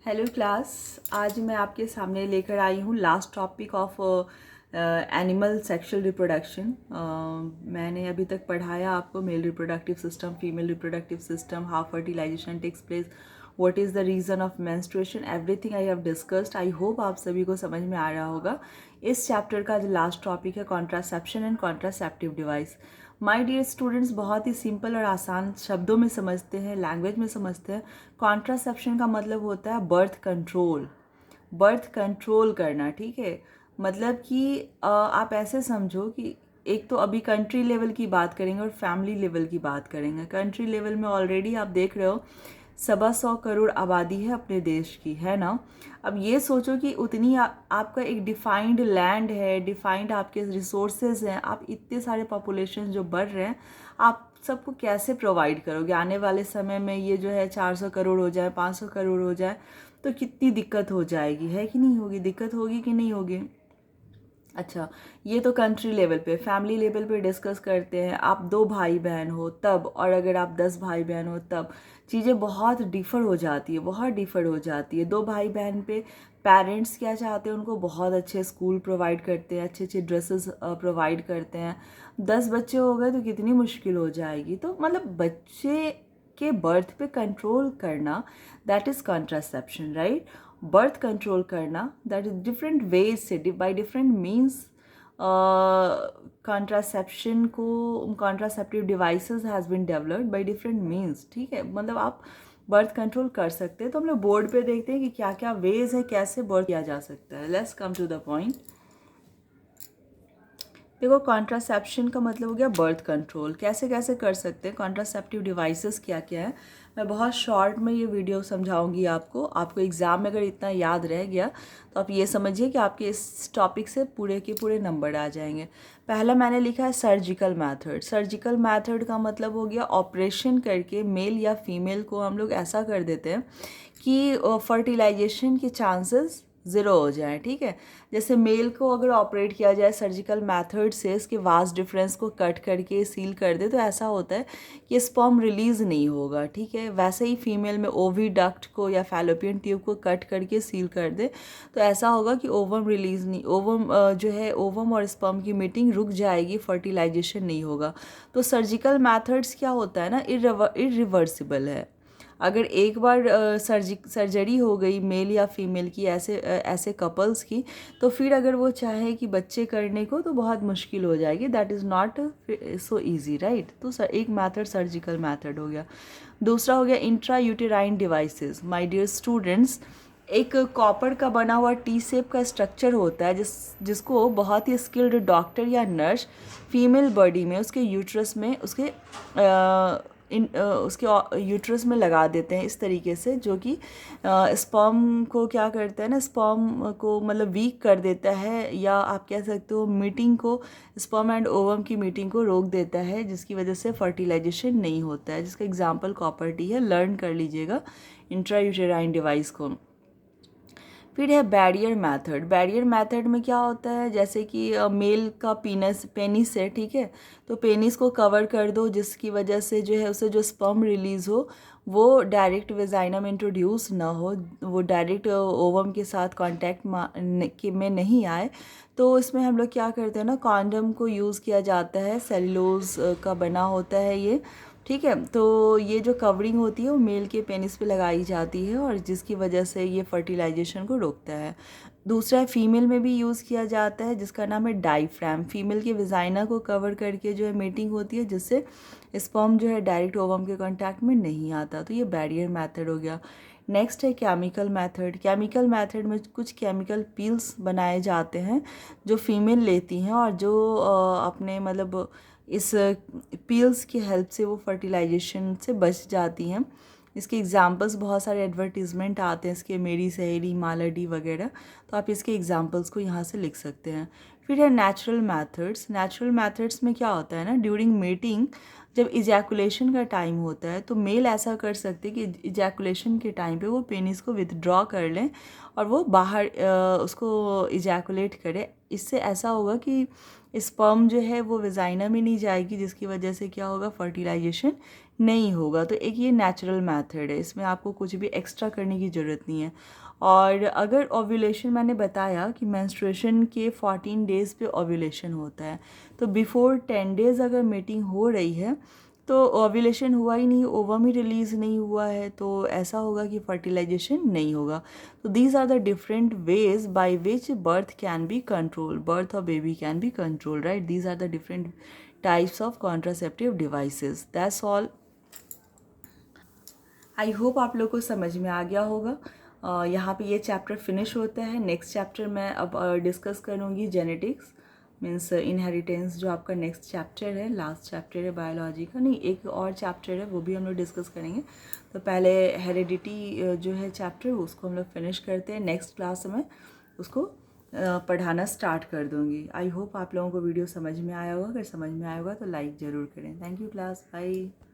Hello class. आज मैं आपके सामने लेकर आई हूँ last topic of animal sexual reproduction. मैंने अभी तक पढ़ाया आपको male reproductive system, female reproductive system, how fertilization takes place, what is the reason of menstruation, everything I have discussed. I hope आप सभी को समझ में आ रहा होगा। इस चैप्टर का जो लास्ट टॉपिक है contraception and contraceptive device. My dear students, बहुत ही सिंपल और आसान शब्दों में समझते हैं, लैंग्वेज में समझते हैं। कॉन्ट्रासेप्शन का मतलब होता है बर्थ कंट्रोल, बर्थ कंट्रोल करना। ठीक है, मतलब कि आप ऐसे समझो कि एक तो अभी कंट्री लेवल की बात करेंगे और फैमिली लेवल की बात करेंगे। कंट्री लेवल में ऑलरेडी आप देख रहे हो 125 करोड़ आबादी है अपने देश की, है ना। अब ये सोचो कि उतनी आपका एक डिफाइंड लैंड है, डिफाइंड आपके रिसोर्सेज हैं, आप इतने सारे पॉपुलेशन जो बढ़ रहे हैं, आप सबको कैसे प्रोवाइड करोगे। आने वाले समय में ये जो है 400 करोड़ हो जाए, 500 करोड़ हो जाए तो कितनी दिक्कत हो जाएगी, है कि नहीं होगी? दिक्कत होगी कि नहीं होगी? अच्छा, ये तो कंट्री लेवल पे। फैमिली लेवल पे डिस्कस करते हैं। आप 2 भाई बहन हो तब, और अगर आप 10 भाई बहन हो तब चीज़ें बहुत डिफ़र हो जाती है, बहुत डिफ़र हो जाती है। 2 भाई बहन पे पेरेंट्स क्या चाहते हैं, उनको बहुत अच्छे स्कूल प्रोवाइड करते हैं, अच्छे अच्छे ड्रेसेस प्रोवाइड करते हैं। 10 बच्चे हो गए तो कितनी मुश्किल हो जाएगी। तो मतलब बच्चे के बर्थ पे कंट्रोल करना, that is contraception, right. Birth control करना, दैट इज डिफरेंट वेज से, बाय डिफरेंट मीन्स कॉन्ट्रासेप्शन को, contraceptive devices has been developed by different means. ठीक है, मतलब आप बर्थ कंट्रोल कर सकते हैं। तो हम लोग बोर्ड पे देखते हैं कि क्या क्या वेज है, कैसे बर्थ किया जा सकता है। Let's come to the point. देखो, कॉन्ट्रासेप्शन का मतलब हो गया बर्थ कंट्रोल। कैसे कैसे कर सकते हैं, कॉन्ट्रासेप्टिव डिवाइसेस क्या क्या है, मैं बहुत शॉर्ट में ये वीडियो समझाऊंगी आपको एग्ज़ाम में अगर इतना याद रह गया तो आप ये समझिए कि आपके इस टॉपिक से पूरे के पूरे नंबर आ जाएंगे। पहला मैंने लिखा है सर्जिकल मैथड। सर्जिकल मैथड का मतलब हो गया ऑपरेशन करके मेल या फीमेल को हम लोग ऐसा कर देते हैं कि फर्टिलाइजेशन के चांसेस ज़ीरो हो जाए। ठीक है, जैसे मेल को अगर ऑपरेट किया जाए सर्जिकल मेथड से, इसके वास्ट डिफरेंस को कट करके सील कर दे तो ऐसा होता है कि स्पर्म रिलीज़ नहीं होगा। ठीक है, वैसे ही फीमेल में ओविडक्ट को या फैलोपियन ट्यूब को कट करके सील कर दे तो ऐसा होगा कि ओवम रिलीज़ नहीं, ओवम जो है ओवम और स्पर्म की मीटिंग रुक जाएगी, फर्टिलाइजेशन नहीं होगा। तो सर्जिकल मैथड्स क्या होता है ना, इरिवर्सिबल है। अगर एक बार सर्जरी हो गई मेल या फीमेल की, ऐसे कपल्स की, तो फिर अगर वो चाहे कि बच्चे करने को तो बहुत मुश्किल हो जाएगी। That is not so easy, right. तो एक मैथड सर्जिकल मैथड हो गया। दूसरा हो गया intra uterine devices. My dear students, एक कॉपर का बना हुआ टी शेप का स्ट्रक्चर होता है जिसको बहुत ही स्किल्ड डॉक्टर या नर्स फीमेल बॉडी में, उसके यूट्रस में, उसके यूट्रस में लगा देते हैं इस तरीके से, जो कि स्पर्म को क्या करता है ना, स्पर्म को मतलब वीक कर देता है, या आप कह सकते हो मीटिंग को, स्पर्म एंड ओवम की मीटिंग को रोक देता है, जिसकी वजह से फर्टिलाइजेशन नहीं होता है, जिसका एग्जाम्पल कॉपर टी है। लर्न कर लीजिएगा इंट्रा यूटेराइन डिवाइस को। फिर है बैरियर मेथड। बैरियर मेथड में क्या होता है, जैसे कि मेल का पेनिस है, ठीक है, तो पेनिस को कवर कर दो, जिसकी वजह से जो है उसे जो स्पर्म रिलीज हो वो डायरेक्ट वेजाइना में इंट्रोड्यूस ना हो, वो डायरेक्ट ओवम के साथ कांटेक्ट में नहीं आए। तो इसमें हम लोग क्या करते हैं ना, कॉन्डम को यूज़ किया जाता है, सेलुलोज का बना होता है ये। ठीक है, तो ये जो कवरिंग होती है वो मेल के पेनिस पे लगाई जाती है, और जिसकी वजह से ये फर्टिलाइजेशन को रोकता है। दूसरा फीमेल में भी यूज़ किया जाता है, जिसका नाम है डायफ्राम। फीमेल के विजाइना को कवर करके जो है मीटिंग होती है, जिससे स्पर्म जो है डायरेक्ट ओवम के कांटेक्ट में नहीं आता। तो ये बैरियर मेथड हो गया। नेक्स्ट है केमिकल मेथड। केमिकल मेथड में कुछ केमिकल पील्स बनाए जाते हैं जो फीमेल लेती हैं, और जो अपने मतलब इस पील्स की हेल्प से वो फर्टिलाइजेशन से बच जाती हैं। इसके एग्जांपल्स बहुत सारे एडवर्टीज़मेंट आते हैं इसके, मेरी सहेली, मालाडी वगैरह, तो आप इसके एग्जांपल्स को यहाँ से लिख सकते हैं। फिर है नेचुरल मैथड्स। नेचुरल मैथड्स में क्या होता है ना, ड्यूरिंग मेटिंग जब इजैकुलेशन का टाइम होता है तो मेल ऐसा कर सकते हैं कि इजैकुलेशन के टाइम पे वो पेनिस को विथड्रॉ कर लें और वो बाहर उसको इजैकुलेट करें। इससे ऐसा होगा कि स्पर्म जो है वो वेजाइना में नहीं जाएगी, जिसकी वजह से क्या होगा, फर्टिलाइजेशन नहीं होगा। तो एक ये नेचुरल मेथड है, इसमें आपको कुछ भी एक्स्ट्रा करने की ज़रूरत नहीं है। और अगर ओव्यूलेशन, मैंने बताया कि मेंस्ट्रुएशन के 14 डेज़ पे ओव्यूलेशन होता है, तो बिफोर 10 डेज़ अगर मीटिंग हो रही है तो ओव्यूलेशन हुआ ही नहीं, ओवम ही रिलीज़ नहीं हुआ है, तो ऐसा होगा कि फर्टिलाइजेशन नहीं होगा। तो these are the different ways by which birth can be control, birth of baby can be control, right. These are the different types of contraceptive devices. That's all. I hope आप लोग को समझ में आ गया होगा। यहाँ पे ये चैप्टर फिनिश होता है। नेक्स्ट चैप्टर मैं अब डिस्कस करूँगी जेनेटिक्स, मीन्स इनहेरिटेंस, जो आपका नेक्स्ट चैप्टर है, लास्ट चैप्टर है बायोलॉजी का। नहीं, एक और चैप्टर है, वो भी हम लोग डिस्कस करेंगे। तो पहले हेरिडिटी जो है चैप्टर, उसको हम लोग फिनिश करते हैं। नेक्स्ट क्लास में उसको पढ़ाना स्टार्ट कर दूँगी। आई होप आप लोगों को वीडियो समझ में आया होगा। अगर समझ में आया होगा तो लाइक ज़रूर करें। Thank you class, bye.